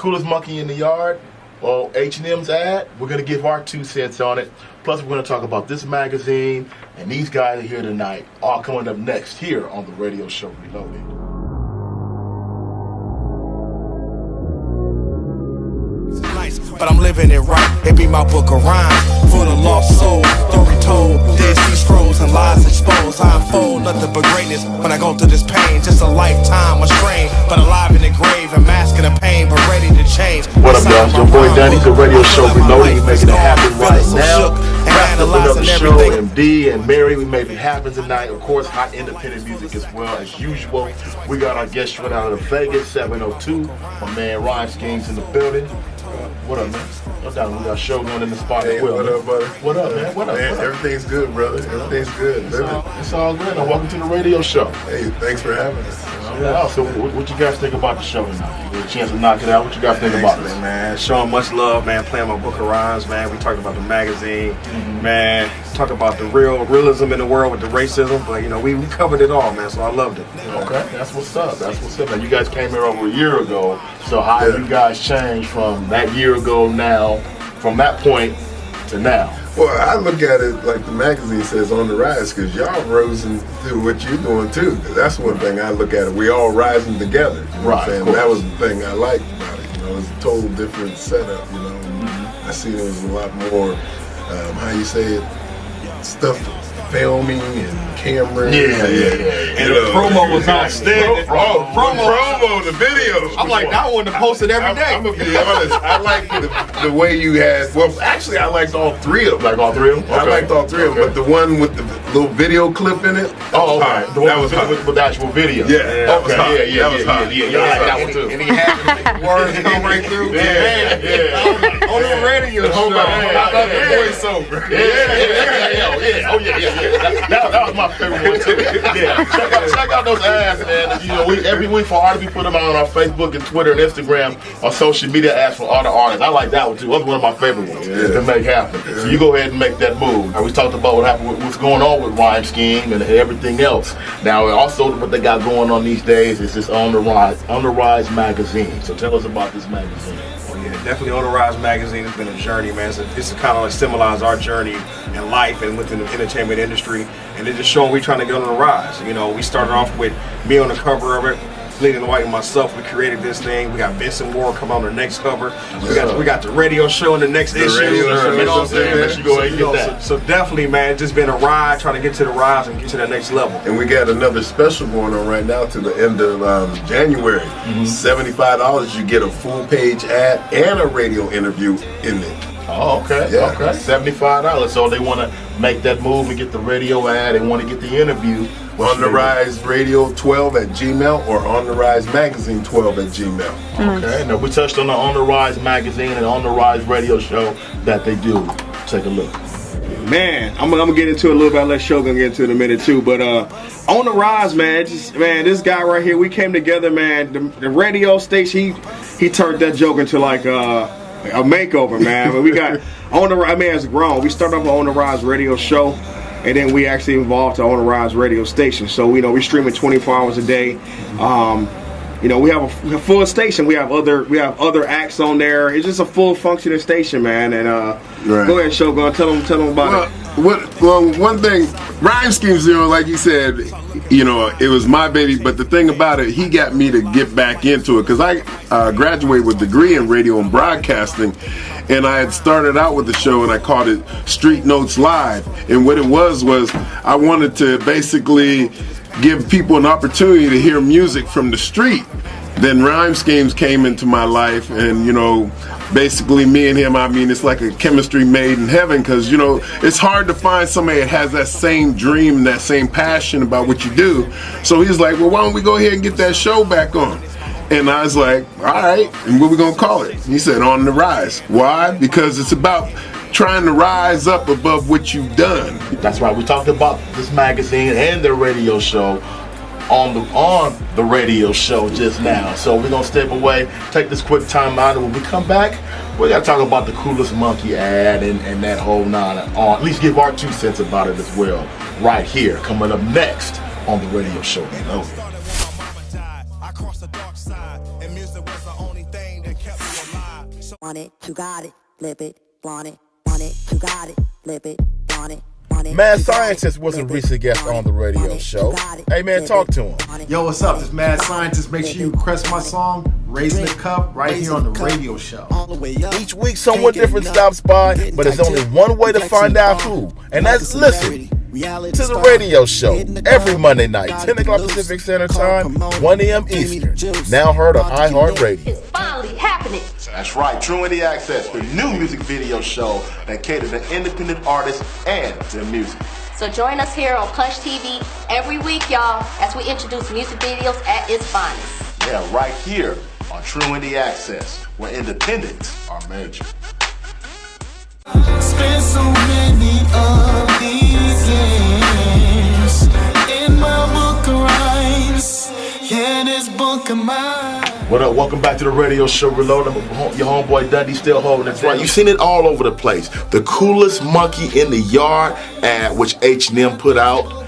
coolest monkey in the yard? Well, H&M's ad, we're going to give our 2 cents on it. Plus, we're going to talk about this magazine, and these guys are here tonight, all coming up next here on the radio show Reloaded. But I'm living it right. It be my book of rhymes for the lost soul. Story told, Dead Sea Scrolls and lies exposed. I unfold nothing but greatness when I go through this pain. Just a lifetime of strain, but alive in the grave and masking the pain, but ready to change. What up, y'all? It's your boy Danny, the radio show Reloaded. We making it happen right now. Wrapped up another show, MD and Mary. We made it happen tonight. Of course, hot independent music as well as usual. We got our guest straight out of Vegas, 702. My man Reime Schemes in the building. What up, man? What's down? We got a show going in the spot as well. What up, buddy? What up, man? What up? Man, what up? everything's good, brother. Everything's good. It's all good. And welcome to the radio show. Hey, thanks for having us. Yeah. So, what you guys think about the show tonight? You get a chance to knock it out. What you guys think about this? Man, showing much love, man. Playing my book of rhymes, man. We talked about the magazine, man. Talk about the realism in the world with the racism, but you know, we covered it all, man. So I loved it. Okay, that's what's up. That's what's up. And you guys came here over a year ago. So how have you guys changed from that year ago now, from that point to now? Well, I look at it like the magazine says on the rise, because y'all rose into what you're doing too. That's one thing I look at it. We all rising together. You know what I'm saying? That was the thing I liked about it. You know, it's a total different setup. You know, I see there was a lot more, how you say it, stuff, filming and cameras. And the promo was outstanding. Promo, the video. I'm like, I want to post it every day. I'm gonna be honest. I like the way you had. Well, actually, I liked all 3 of them. Like all 3 of them? I liked all 3 of them, but the one with the little video clip in it. Oh, okay. The one with the actual video. Yeah. Okay. Yeah. I like that one too. And he had words come right through. Yeah. On the radio show. Voiceover. That was my favorite one too. Yeah, check out those ads, man. You know, every week for artists, we put them out on our Facebook and Twitter and Instagram, on social media ads for all the artists. I like that one too. That's one of my favorite ones to make happen. So you go ahead and make that move. And we talked about what happened, what's going on with Reime Scheme and everything else. Now, also what they got going on these days is this On the Rise magazine. So tell us about this magazine. Yeah, definitely On the Rise magazine has been a journey, man. It's kind of like symbolize our journey in life and within the entertainment industry, and it just showing we trying to get on the rise. You know, we started off with me on the cover of it, Bleeding White and myself. We created this thing. We got Vincent Ward come on the next cover. We got the radio show in the next issue. You know what I'm saying? Go ahead and get that. So definitely, man, it's just been a ride trying to get to the rise and get to that next level. And we got another special going on right now to the end of January. $75, you get a full page ad and a radio interview in it. Oh, okay. Yeah. Okay. $75. So they want to make that move and get the radio ad. They want to get the interview. On the Rise Radio 12 at Gmail or On the Rise Magazine 12 at Gmail. Okay. Now we touched on the On the Rise magazine and On the Rise radio show that they do. Take a look. Man, I'm gonna get into it a little bit. I'll let Shogun get into it in a minute too. But On the Rise, man, this guy right here, we came together, man. The radio station, he turned that joke into like a makeover, man. But we got On the Rise, I mean, it's grown. We started off On the Rise radio show, and then we actually evolved to On the Rise radio station. So we stream it 24 hours a day. You know, we have a full station. We have other acts on there. It's just a full functioning station, man. And go ahead, Shogun. Tell them about it. Well, one thing, Reime Schemes, you know, like you said, you know, it was my baby. But the thing about it, he got me to get back into it because I graduated with a degree in radio and broadcasting, and I had started out with the show and I called it Street Notes Live. And what it was I wanted to basically give people an opportunity to hear music from the street. Then Reime Schemes came into my life, and you know, basically me and him, I mean, it's like a chemistry made in heaven, because you know, it's hard to find somebody that has that same dream, that same passion about what you do. So he's like, well, why don't we go ahead and get that show back on? And I was like, all right, and what we gonna call it? He said, On the Rise. Why? Because it's about trying to rise up above what you've done. That's right. We talked about this magazine and the radio show on the radio show just now. So we're gonna step away, take this quick time out, and when we come back, we gotta talk about the coolest monkey ad and that whole nine. At least give our 2 cents about it as well. Right here, coming up next on the radio show. I crossed the dark side, and music was the only thing that kept me want it, you got it, flip it, want it, you got it, flip it, want it. Mad Scientist was a recent guest on the radio show. Hey man, talk to him. Yo, what's up? It's Mad Scientist. Make sure you request my song, Raising the Cup, right here on the radio show. Each week someone different stops by, but there's only one way to find out who, and that's listen to the radio show every Monday night, 10 o'clock Pacific Standard Time, 1 a.m. Eastern. Now heard on iHeartRadio. It's finally happening. That's right, True Indie Access, the new music video show that caters to independent artists and their music. So join us here on Punch TV every week, y'all, as we introduce music videos at its finest. Yeah, right here on True Indie Access, where independents are major. Spent so many of these years in my book of rhymes. Yeah, this book of mine. What up? Welcome back to the radio show Reloaded. Your homeboy Dundee still holding it. Right, you've seen it all over the place. The coolest monkey in the yard ad, which H&M put out.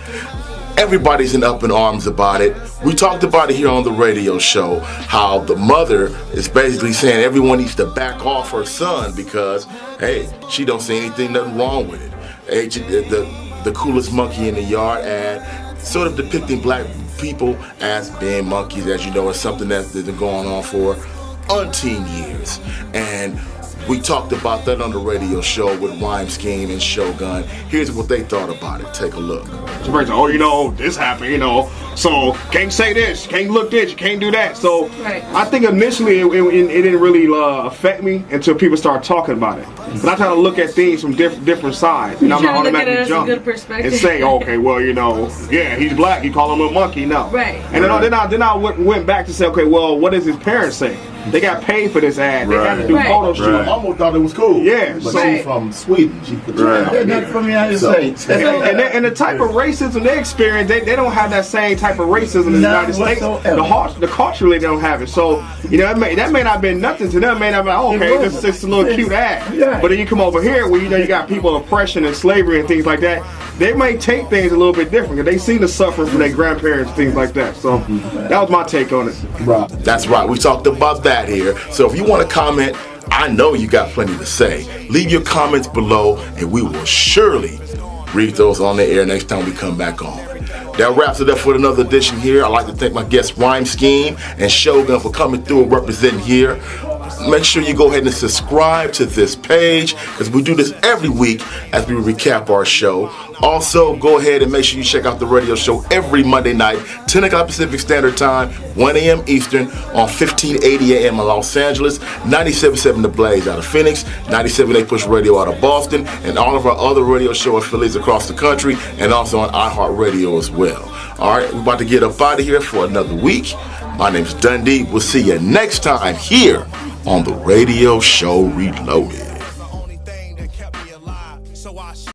Everybody's up in arms about it. We talked about it here on the radio show, how the mother is basically saying everyone needs to back off her son because, hey, she don't see nothing wrong with it. The coolest monkey in the yard ad, sort of depicting black people as being monkeys, as you know, is something that's been going on for umpteen years. And we talked about that on the radio show with Reime Schemes and Shogun. Here's what they thought about it. Take a look. Oh, this happened, so can't say this, can't look this, you can't do that. So right. I think initially it didn't really affect me until people start talking about it. But I try to look at things from different sides, and I'm not automatically jump and say, okay, well, yeah, he's black, you call him a monkey, no. Right. And then I went back to say, okay, well, what does his parents say? They got paid for this ad. They had to do photo shoots. I almost thought it was cool. Yeah, but so she's from Sweden. She put From the United States. and the type of racism they experience, they don't have that same type of racism in the United States. The culturally they don't have it. So that may not have been nothing to them. It may not be okay, this is just a little cute ad. Yeah. But then you come over here where you got people oppression and slavery and things like that. They may take things a little bit different because they seen the suffering from their grandparents, things like that. So that was my take on it. Right. That's right. We talked about that here. So if you want to comment, I know you got plenty to say. Leave your comments below, and we will surely read those on the air next time we come back on. That wraps it up for another edition here. I'd like to thank my guests Reime Schemes and Shogun for coming through and representing here. Make sure you go ahead and subscribe to this page because we do this every week as we recap our show. Also, go ahead and make sure you check out the radio show every Monday night, 10 o'clock Pacific Standard Time, 1 a.m. Eastern on 1580 a.m. in Los Angeles, 97.7 The Blaze out of Phoenix, 97.8 Push Radio out of Boston, and all of our other radio show affiliates across the country, and also on iHeartRadio as well. All right, we're about to get up out of here for another week. My name's Dundee. We'll see you next time here on the radio show Reloaded.